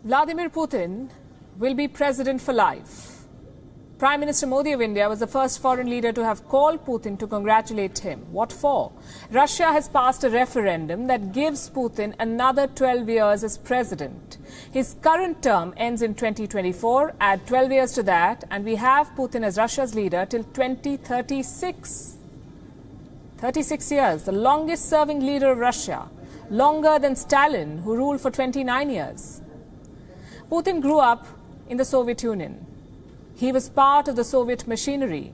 Vladimir Putin will be president for life. Prime Minister Modi of India was the first foreign leader to have called Putin to congratulate him. What for? Russia has passed a referendum that gives Putin another 12 years as president. His current term ends in 2024. Add 12 years to that, and we have Putin as Russia's leader till 2036. 36 years, the longest serving leader of Russia, longer than Stalin, who ruled for 29 years. Putin grew up in the Soviet Union. He was part of the Soviet machinery.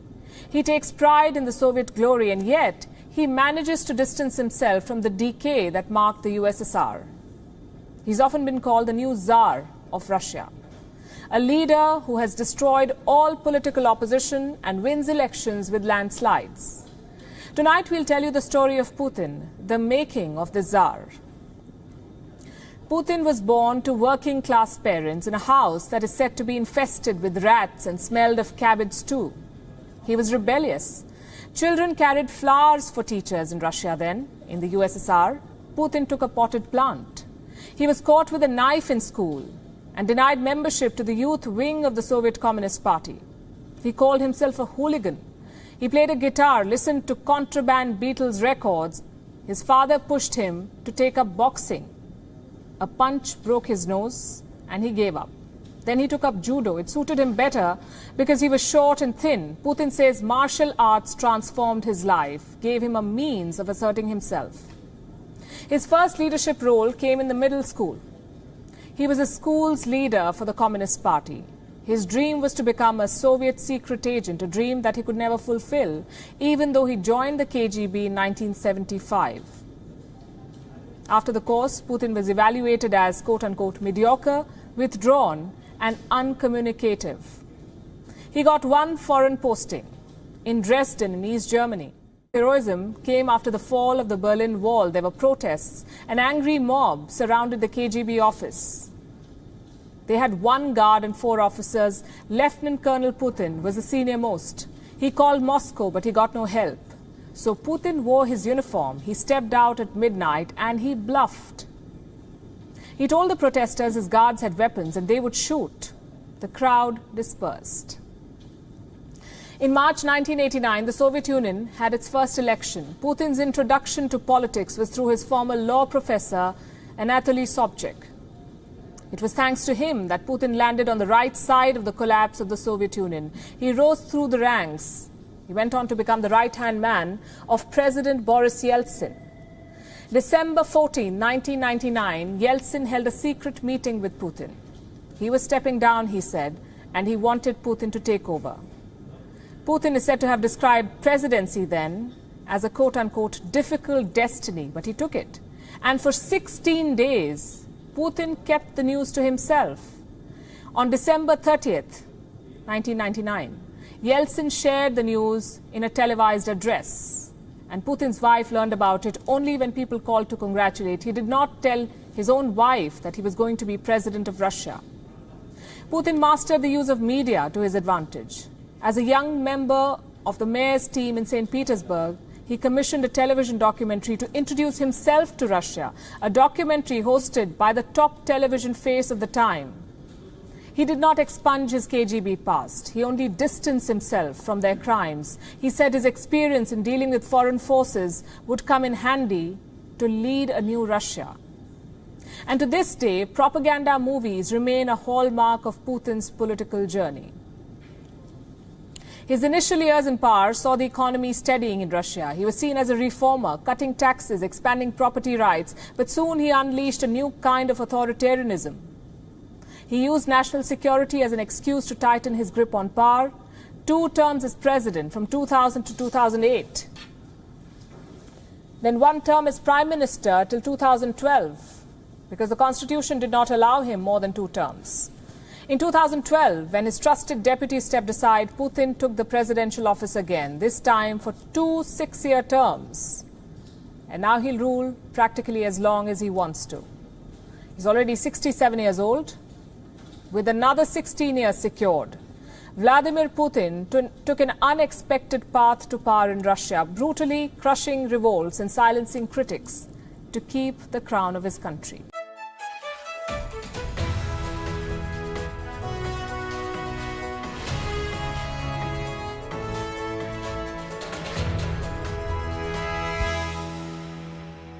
He takes pride in the Soviet glory, and yet he manages to distance himself from the decay that marked the USSR. He's often been called the new Tsar of Russia, a leader who has destroyed all political opposition and wins elections with landslides. Tonight we'll tell you the story of Putin, the making of the Tsar. Putin was born to working-class parents in a house that is said to be infested with rats and smelled of cabbage stew. He was rebellious. Children carried flowers for teachers in Russia then. In the USSR, Putin took a potted plant. He was caught with a knife in school and denied membership to the youth wing of the Soviet Communist Party. He called himself a hooligan. He played a guitar, listened to contraband Beatles records. His father pushed him to take up boxing. A punch broke his nose and he gave up. Then he took up judo. It suited him better because he was short and thin. Putin says martial arts transformed his life, gave him a means of asserting himself. His first leadership role came in the middle school. He was a school's leader for the Communist Party. His dream was to become a Soviet secret agent, a dream that he could never fulfill, even though he joined the KGB in 1975. After the course, Putin was evaluated as quote-unquote mediocre, withdrawn and uncommunicative. He got one foreign posting in Dresden in East Germany. Heroism came after the fall of the Berlin Wall. There were protests. An angry mob surrounded the KGB office. They had one guard and 4 officers. Lieutenant Colonel Putin was the senior most. He called Moscow, but he got no help. So Putin wore his uniform, he stepped out at midnight and he bluffed. He told the protesters his guards had weapons and they would shoot. The crowd dispersed. In March 1989, the Soviet Union had its first election. Putin's introduction to politics was through his former law professor, Anatoly Sobchak. It was thanks to him that Putin landed on the right side of the collapse of the Soviet Union. He rose through the ranks. He went on to become the right-hand man of President Boris Yeltsin. December 14, 1999, Yeltsin held a secret meeting with Putin. He was stepping down, he said, and he wanted Putin to take over. Putin is said to have described presidency then as a quote-unquote difficult destiny, but he took it. And for 16 days, Putin kept the news to himself. On December 30th, 1999, Yeltsin shared the news in a televised address, and Putin's wife learned about it only when people called to congratulate. He did not tell his own wife that he was going to be president of Russia. Putin mastered the use of media to his advantage. As a young member of the mayor's team in St. Petersburg, he commissioned a television documentary to introduce himself to Russia, a documentary hosted by the top television face of the time. He did not expunge his KGB past. He only distanced himself from their crimes. He said his experience in dealing with foreign forces would come in handy to lead a new Russia. And to this day, propaganda movies remain a hallmark of Putin's political journey. His initial years in power saw the economy steadying in Russia. He was seen as a reformer, cutting taxes, expanding property rights, but soon he unleashed a new kind of authoritarianism. He used national security as an excuse to tighten his grip on power. 2 terms as president from 2000 to 2008. Then 1 term as prime minister till 2012, because the constitution did not allow him more than 2 terms. In 2012, when his trusted deputy stepped aside, Putin took the presidential office again, this time for 2 6-year terms. And now he'll rule practically as long as he wants to. He's already 67 years old, with another 16 years secured. Vladimir Putin took an unexpected path to power in Russia, brutally crushing revolts and silencing critics to keep the crown of his country.